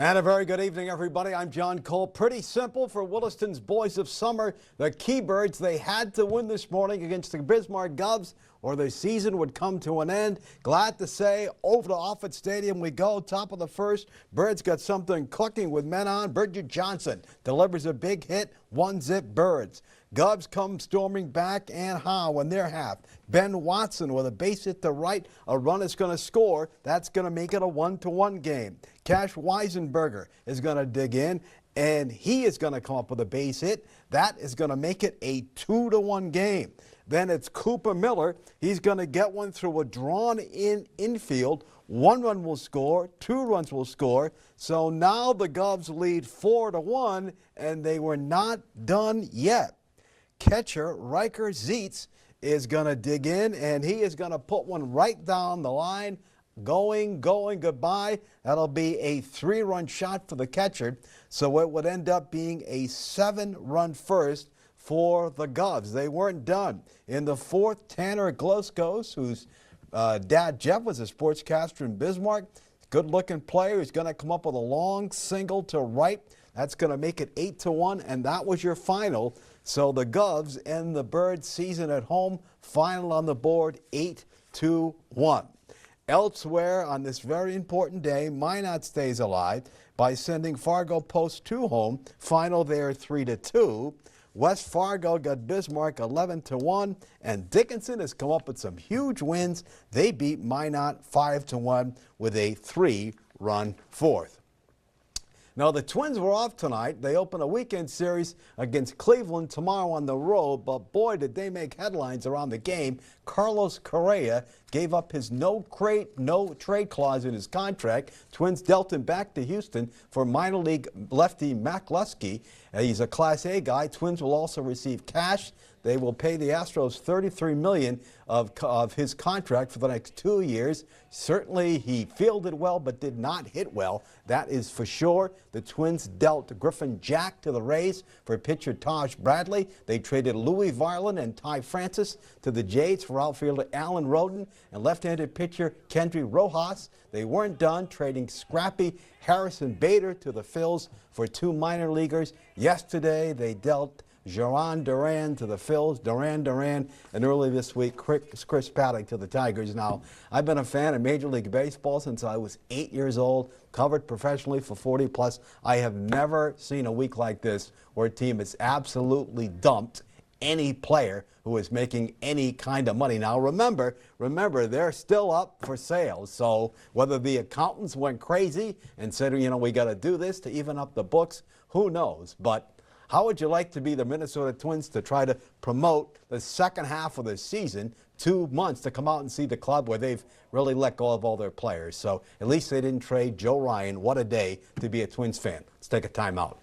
And a very good evening, everybody. I'm John Cole. Pretty simple for Williston's Boys of Summer. The Keybirds, they had to win this morning against the Bismarck Govs or their season would come to an end. Glad to say, over to Offutt Stadium we go. Top of the first. Birds got something cooking with men on. Bridget Johnson delivers a big hit. 1-zip Birds. Govs come storming back, and how in their half. Ben Watson with a base hit to right. A run is going to score. That's going to make it a 1-1 game. Cash Weisenberger is going to dig in, and he is going to come up with a base hit. That is going to make it a 2-1 game. Then it's Cooper Miller. He's going to get one through a drawn-in infield. 1 run will score, 2 runs will score. So now the Govs lead 4-1, and they were not done yet. Catcher Riker Zietz is going to dig in, and he is going to put one right down the line. Going, goodbye. That'll be a 3-run shot for the catcher. So it would end up being a 7-run first for the Govs. They weren't done. In the fourth, Tanner Gloskos, whose dad Jeff was a sportscaster in Bismarck, good-looking player. He's going to come up with a long single to right. That's going to make it 8-1, and that was your final. So the Govs end the Birds season at home. Final on the board, 8-1. Elsewhere on this very important day, Minot stays alive by sending Fargo Post 2 home. Final there 3-2. West Fargo got Bismarck 11-1, and Dickinson has come up with some huge wins. They beat Minot 5-1 with a 3-run fourth. Now, the Twins were off tonight. They open a weekend series against Cleveland tomorrow on the road, but boy, did they make headlines around the game. Carlos Correa gave up his no trade clause in his contract. Twins dealt him back to Houston for minor league lefty McCluskey. He's a Class A guy. Twins will also receive cash. They will pay the Astros $33 million of his contract for the next 2 years. Certainly, he fielded well but did not hit well. That is for sure. The Twins dealt Griffin Jack to the Rays for pitcher Taj Bradley. They traded Louis Varland and Ty Francis to the Jays for outfielder Alan Roden and left-handed pitcher Kendry Rojas. They weren't done, trading scrappy Harrison Bader to the Phils for 2 minor leaguers. Yesterday, they dealt Duran Duran to the Phils, Duran, and early this week, Chris Paddock to the Tigers. Now, I've been a fan of Major League Baseball since I was 8 years old, covered professionally for 40 plus. I have never seen a week like this where a team has absolutely dumped any player who is making any kind of money. Now, remember, they're still up for sale. So whether the accountants went crazy and said, you know, we got to do this to even up the books, who knows? But how would you like to be the Minnesota Twins to try to promote the second half of the season, 2 months to come out and see the club where they've really let go of all their players? So at least they didn't trade Joe Ryan. What a day to be a Twins fan. Let's take a timeout.